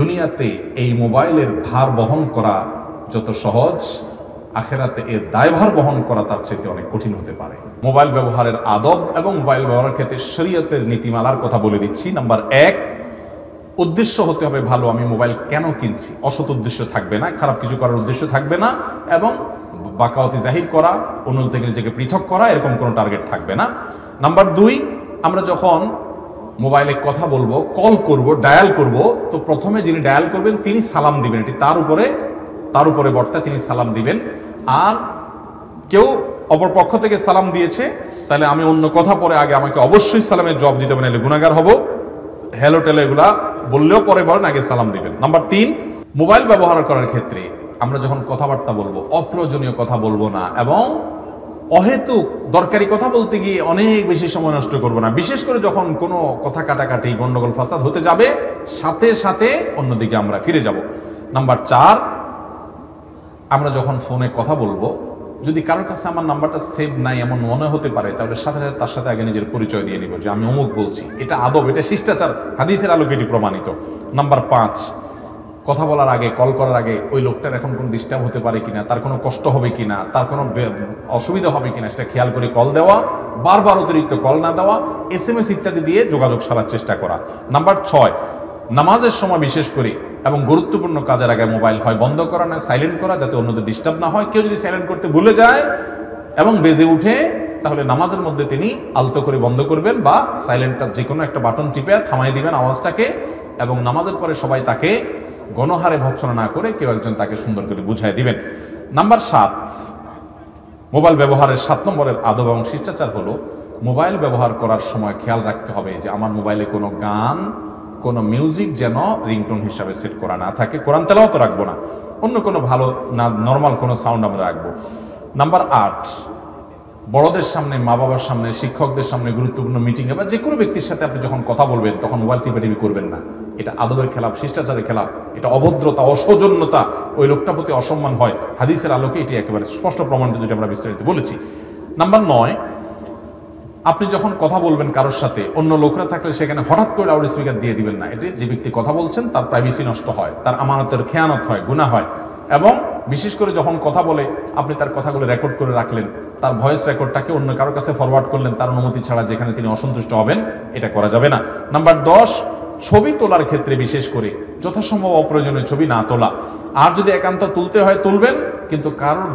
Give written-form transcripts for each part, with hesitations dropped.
দুনিয়াতে এই মোবাইলের ভার বহন করা যত সহজ, আখেরাতে এর দায়ভার বহন করা তার চেয়ে অনেক কঠিন হতে পারে। মোবাইল ব্যবহারের আদব এবং মোবাইল ব্যবহারের ক্ষেত্রে শরীয়তের নীতিমালার কথা বলে দিচ্ছি। নাম্বার 1, উদ্দেশ্য হতে হবে ভালো। আমি মোবাইল কেন কিনছি, অসৎ উদ্দেশ্য থাকবে না, খারাপ কিছু করার উদ্দেশ্য থাকবে না, এবং বাকাওয়াতি জাহির করা, অন্য থেকে নিজেকে পৃথক করা, এরকম কোনো টার্গেট থাকবে না। নাম্বার 2, আমরা যখন মোবাইলে কথা বলবো, কল করব, ডায়াল করব, তো প্রথমে যিনি ডায়াল করবেন তিনি সালাম দিবেন, এটি তার উপরে বর্তা, তিনি সালাম দিবেন। আর কেউ অপর পক্ষ থেকে সালাম দিয়েছে, তাহলে আমি অন্য কথা পরে আগে আমাকে অবশ্যই সালামের জবাব দিতে হবে, নাহলে গুনাহগার হব। হ্যালো টেলো এগুলা বললেও পরে বলেন, আগে সালাম দিবেন। নাম্বার 3, মোবাইল ব্যবহার করার ক্ষেত্রে আমরা যখন কথাবার্তা বলবো, অপ্রয়োজনীয় কথা বলবো না, এবং অহেতুক দরকারি কথা বলতে গিয়ে অনেক বেশি সময় নষ্ট করবো না। বিশেষ করে যখন কোনো কথা কাটাকাটি, গন্ডগোল ফাসাদ হতে যাবে, সাথে সাথে অন্যদিকে আমরা ফিরে যাব। নাম্বার 4, আমরা যখন ফোনে কথা বলবো, যদি কারোর কাছে আমার নাম্বারটা সেভ নাই এমন মনে হতে পারে, তাহলে সাথে সাথে তার সাথে আগে নিজের পরিচয় দিয়ে নিব যে আমি অমুক বলছি। এটা আদব, এটা শিষ্টাচার, হাদিসের আলোকে এটি প্রমাণিত। নাম্বার 5, কথা বলার আগে, কল করার আগে ওই লোকটার এখন কোনো ডিস্টার্ব হতে পারে কিনা, তার কোনো কষ্ট হবে কিনা, তার কোনো অসুবিধা হবে কিনা, সেটা খেয়াল করে কল দেওয়া, বারবার অতিরিক্ত কল না দেওয়া, SMS ইত্যাদি দিয়ে যোগাযোগ সারার চেষ্টা করা। নাম্বার 6, নামাজের সময় বিশেষ করে এবং গুরুত্বপূর্ণ কাজের আগে মোবাইল হয় বন্ধ করা, না সাইলেন্ট করা, যাতে অন্যদের ডিস্টার্ব না হয়। কেউ যদি সাইলেন্ট করতে ভুলে যায় এবং বেজে উঠে, তাহলে নামাজের মধ্যে তিনি আলতো করে বন্ধ করবেন, বা সাইলেন্টটা যে কোনো একটা বাটন টিপে থামাই দিবেন আওয়াজটাকে, এবং নামাজের পরে সবাই তাকে গণহারে ভৎসনা না করে কেউ একজন তাকে সুন্দর করে বুঝাই দিবেন। নাম্বার 7, মোবাইল ব্যবহারের 7 নম্বরের আদব এবং শিষ্টাচার হলো, মোবাইল ব্যবহার করার সময় খেয়াল রাখতে হবে যে আমার মোবাইলে কোনো গান, কোনো মিউজিক যেন রিংটোন হিসাবে সেট করা না থাকে। কোরআন তেলাওয়াত রাখবো না, অন্য কোনো ভালো না নর্মাল কোনো সাউন্ড আমরা রাখবো। নাম্বার 8, বড়দের সামনে, মা বাবার সামনে, শিক্ষকদের সামনে, গুরুত্বপূর্ণ মিটিংয়ে বা যে কোনো ব্যক্তির সাথে আপনি যখন কথা বলবেন, তখন মোবাইল টিপাটিপি করবেন না। এটা আদবের খেলাফ, শিষ্টাচারের খেলাফ, এটা অভদ্রতা, অসৌজন্যতা, ওই লোকটার প্রতি অসম্মান হয়। হাদিসের আলোকে এটি একেবারে স্পষ্ট প্রমাণিত, যেটা আমরা বিস্তারিত বলেছি। নাম্বার 9, আপনি যখন কথা বলবেন কারোর সাথে, অন্য লোকরা থাকলে সেখানে হঠাৎ করে লাউড স্পিকার দিয়ে দিবেন না। এটি যে ব্যক্তি কথা বলছেন তার প্রাইভেসি নষ্ট হয়, তার আমানতের খেয়ানত হয়, গুনাহ হয়। এবং বিশেষ করে যখন কথা বলে আপনি তার কথাগুলো রেকর্ড করে রাখলেন, তার ভয়েস রেকর্ডটাকে অন্য কারোর কাছে ফরওয়ার্ড করলেন তার অনুমতি ছাড়া, যেখানে তিনি অসন্তুষ্ট হবেন, এটা করা যাবে না। নাম্বার 10, ছবি তোলার ক্ষেত্রে বিশেষ করে যথাসম্ভব অপ্রয়োজনীয় ছবি না তোলা। আর যদি একান্ত তুলতে হয় তুলবেন, কিন্তু কারোর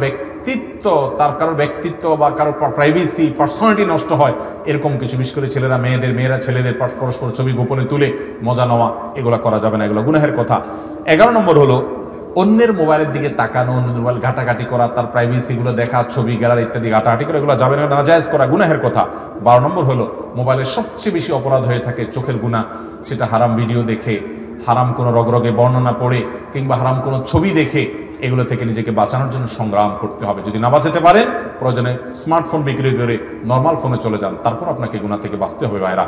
কারোর ব্যক্তিত্ব বা কারোর প্রাইভেসি, পার্সোনালিটি নষ্ট হয় এরকম কিছু, বিশেষ করে মেয়েরা ছেলেদের পরস্পর ছবি গোপনে তুলে মজা নেওয়া, এগুলো করা যাবে না, এগুলো গুনাহের কথা। 11 নম্বর হলো অন্যের মোবাইলের দিকে তাকানো, অন্যের মোবাইল ঘাটাঘাটি করা, তার প্রাইভেসিগুলো দেখা, ছবি গ্যালারি ইত্যাদি ঘাটাঘাটি করে, এগুলো যাবে না, নাজায়েজ করা, গুনাহের কথা। 12 নম্বর হলো মোবাইলের সবচেয়ে বেশি অপরাধ হয়ে থাকে চোখের গুনাহ, সেটা হারাম ভিডিও দেখে, হারাম কোনো রগরগে বর্ণনা পড়ে, কিংবা হারাম কোনো ছবি দেখে, এগুলো থেকে নিজেকে বাঁচানোর জন্য সংগ্রাম করতে হবে। যদি না বাঁচাতে পারেন, প্রয়োজনে স্মার্টফোন বিক্রি করে নর্মাল ফোনে চলে যান, তারপর আপনাকে গুনাহ থেকে বাঁচতে হবে ভাইরা।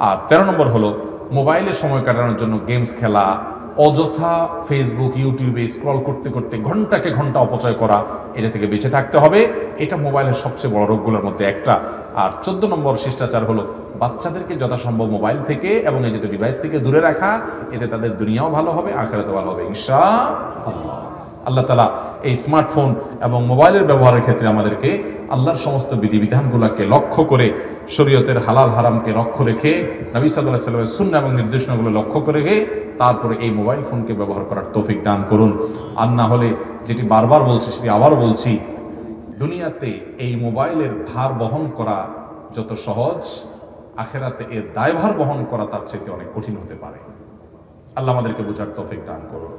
আর 13 নম্বর হলো মোবাইলে সময় কাটানোর জন্য গেমস খেলা, অযথা ফেসবুক, ইউটিউবে স্ক্রল করতে করতে ঘন্টাকে ঘন্টা অপচয় করা, এটা থেকে বেঁচে থাকতে হবে। এটা মোবাইলের সবচেয়ে বড় রোগগুলোর মধ্যে একটা। আর 14 নম্বর শিষ্টাচার হলো বাচ্চাদেরকে যথাসম্ভব মোবাইল থেকে এবং এই যে ডিভাইস থেকে দূরে রাখা, এতে তাদের দুনিয়াও ভালো হবে, আখিরাতেও ভালো হবে ইনশাআল্লাহ। আল্লাহ তাআলা এই স্মার্টফোন এবং মোবাইলের ব্যবহারের ক্ষেত্রে আমাদেরকে আল্লাহর সমস্ত বিধিবিধানগুলোকে লক্ষ্য করে, শরীয়তের হালাল হারামকে লক্ষ্য রেখে, নবী সাল্লাল্লাহু আলাইহি ওয়াসাল্লামের সুন্নাহ এবং নির্দেশনাগুলো লক্ষ্য করে তারপরে এই মোবাইল ফোনকে ব্যবহার করার তৌফিক দান করুন। আর না হলে, যেটি বারবার বলছি সেটি আবার বলছি, দুনিয়াতে এই মোবাইলের ভার বহন করা যত সহজ, আখিরাতে এর দায়ভার বহন করা তার চেয়ে অনেক কঠিন হতে পারে। আল্লাহ আমাদেরকে বোঝার তৌফিক দান করুন।